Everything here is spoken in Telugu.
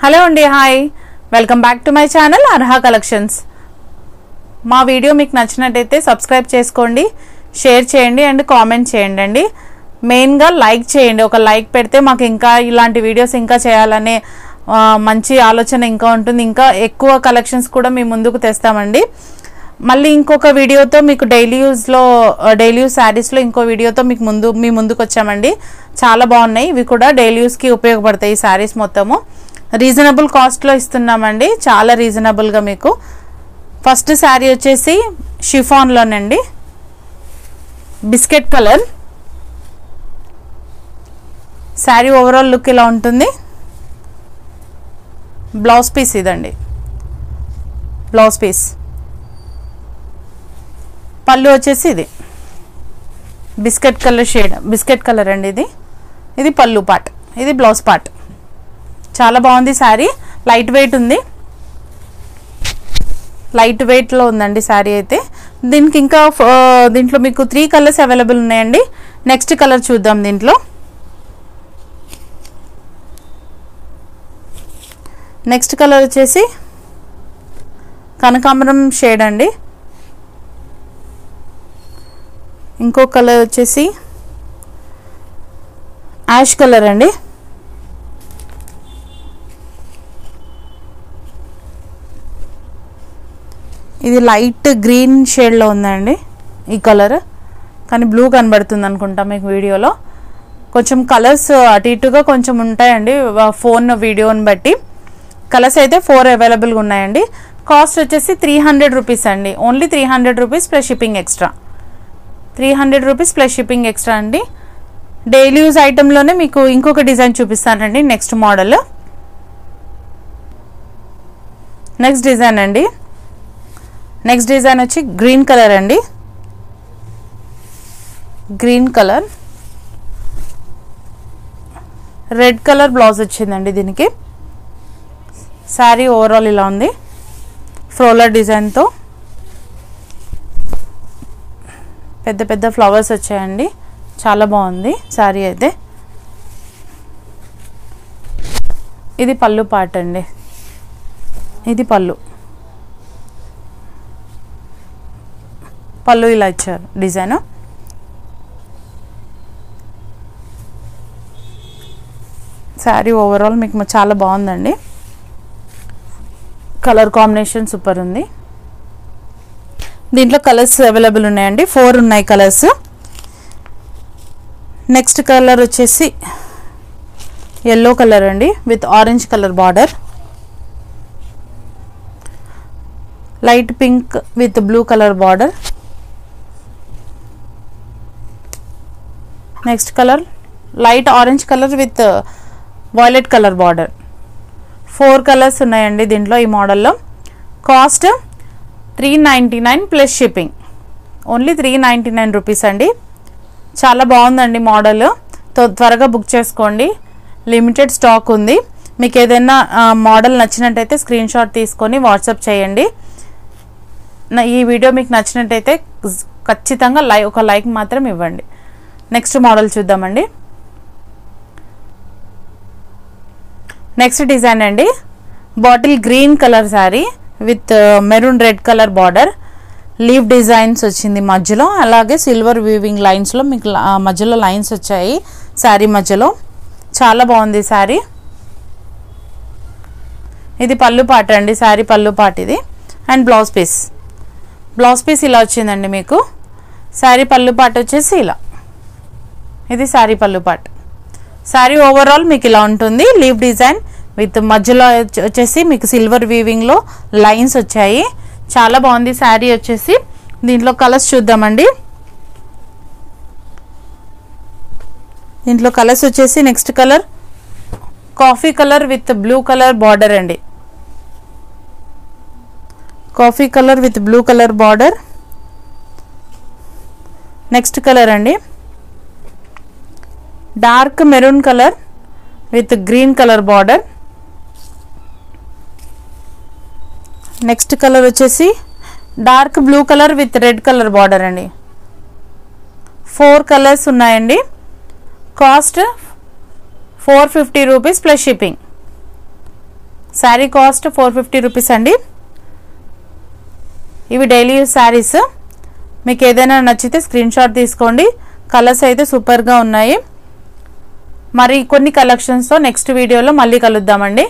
హలో అండి, hi, welcome back to my channel Arha collections. మా వీడియో మీకు నచ్చినట్టయితే సబ్స్క్రైబ్ చేసుకోండి, షేర్ చేయండి అండ్ కామెంట్ చేయండి అండి. మెయిన్గా లైక్ చేయండి. ఒక లైక్ పెడితే మాకు ఇంకా ఇలాంటి వీడియోస్ ఇంకా చేయాలనే మంచి ఆలోచన ఇంకా ఉంటుంది. ఇంకా ఎక్కువ కలెక్షన్స్ కూడా మీ ముందుకు తెస్తామండి. మళ్ళీ ఇంకొక వీడియోతో మీకు డైలీ యూజ్ శారీస్లో ఇంకో వీడియోతో మీ ముందుకు వచ్చామండి. చాలా బాగున్నాయి. ఇవి కూడా డైలీ యూస్కి ఉపయోగపడతాయి. ఈ శారీస్ మొత్తము రీజనబుల్ కాస్ట్లో ఇస్తున్నామండి, చాలా రీజనబుల్గా మీకు. ఫస్ట్ శారీ వచ్చేసి షిఫాన్లోనండి, biscuit colour sari. Overall look ఇలా ఉంటుంది. బ్లౌజ్ పీస్ ఇదండి, బ్లౌజ్ పీస్. పళ్ళు వచ్చేసి ఇది biscuit colour shade, biscuit colour అండి ఇది పళ్ళు పార్ట్, ఇది బ్లౌజ్ పార్ట్. చాలా బాగుంది శారీ. లైట్ వెయిట్ ఉంది, లైట్ వెయిట్లో ఉందండి శారీ అయితే. దీనికి ఇంకా దీంట్లో మీకు 3 కలర్స్ అవైలబుల్ ఉన్నాయండి. నెక్స్ట్ కలర్ చూద్దాం. దీంట్లో నెక్స్ట్ కలర్ వచ్చేసి కనకాంబరం షేడ్ అండి. ఇంకో కలర్ వచ్చేసి యాష్ కలర్ అండి. ఇది లైట్ గ్రీన్ షేడ్లో ఉందండి ఈ కలర్, కానీ బ్లూ కనబడుతుంది అనుకుంటా మీకు వీడియోలో. కొంచెం కలర్స్ అటు ఇటుగా కొంచెం ఉంటాయండి ఫోన్ వీడియోని బట్టి. కలర్స్ అయితే 4 అవైలబుల్గా ఉన్నాయండి. కాస్ట్ వచ్చేసి 300 రూపీస్ అండి. Only 300 rupees plus shipping extra. 300 rupees plus shipping extra అండి. డైలీ యూజ్ ఐటెంలోనే మీకు ఇంకొక డిజైన్ చూపిస్తానండి. నెక్స్ట్ మోడల్, నెక్స్ట్ డిజైన్ అండి. నెక్స్ట్ డిజైన్ వచ్చి గ్రీన్ కలర్ అండి, green colour. Red colour blouse వచ్చిందండి దీనికి. శారీ ఓవరాల్ ఇలా ఉంది, ఫ్లోరల్ డిజైన్తో. పెద్ద పెద్ద ఫ్లవర్స్ వచ్చాయండి, చాలా బాగుంది శారీ అయితే. ఇది పళ్ళు పార్ట్ అండి, ఇది పళ్ళు. పళ్ళు ఇలా ఇచ్చారు డిజైన్. శారీ ఓవరాల్ మీకు చాలా బాగుందండి. కలర్ కాంబినేషన్ సూపర్ ఉంది. దీంట్లో కలర్స్ అవైలబుల్ ఉన్నాయండి, 4 ఉన్నాయి కలర్స్. నెక్స్ట్ కలర్ వచ్చేసి ఎల్లో కలర్ అండి with orange colour border. Light pink with blue colour border. Next colour light orange colour with violet colour border. 4 colours ఉన్నాయండి దీంట్లో ఈ మోడల్లో. Cost 399 plus shipping. Only 399 rupees అండి. చాలా బాగుందండి మోడల్. త్వరగా బుక్ చేసుకోండి, లిమిటెడ్ స్టాక్ ఉంది. మీకు ఏదైనా మోడల్ నచ్చినట్టయితే స్క్రీన్ షాట్ తీసుకొని వాట్సాప్ చేయండి. ఈ వీడియో మీకు నచ్చినట్టయితే ఖచ్చితంగా ఒక లైక్ మాత్రం ఇవ్వండి. నెక్స్ట్ మోడల్ చూద్దామండి. నెక్స్ట్ డిజైన్ అండి, bottle green colour sari with maroon red colour border. Leave designs వచ్చింది మధ్యలో, అలాగే సిల్వర్ వీవింగ్ లైన్స్లో మీకు మధ్యలో లైన్స్ వచ్చాయి శారీ మధ్యలో. చాలా బాగుంది శారీ. ఇది పళ్ళు పాట అండి, శారీ పళ్ళు పాట ఇది. And blouse piece, blouse piece ఇలా వచ్చిందండి మీకు. శారీ పళ్ళు పాట వచ్చేసి ఇలా, ఇది శారీ పళ్ళు పాట. శారీ ఓవరాల్ మీకు ఇలా ఉంటుంది. లీవ్ డిజైన్ విత్ మధ్యలో వచ్చేసి మీకు సిల్వర్ వీవింగ్లో లైన్స్ వచ్చాయి. చాలా బాగుంది శారీ వచ్చేసి. దీంట్లో కలర్స్ చూద్దామండి. దీంట్లో కలర్స్ వచ్చేసి next colour coffee colour with blue colour border అండి. Coffee colour with blue colour border. Next colour అండి dark maroon colour with green colour border. Next colour వచ్చేసి dark blue colour with red colour border అండి. 4 కలర్స్ ఉన్నాయండి. Cost 450 rupees plus shipping. Sari cost 450 rupees అండి. ఇవి డైలీ యూస్ శారీస్. మీకు ఏదైనా నచ్చితే స్క్రీన్ షాట్ తీసుకోండి. కలర్స్ అయితే సూపర్గా ఉన్నాయి. మరి కొన్ని కలెక్షన్స్తో నెక్స్ట్ వీడియోలో మళ్ళీ కలుద్దామండి.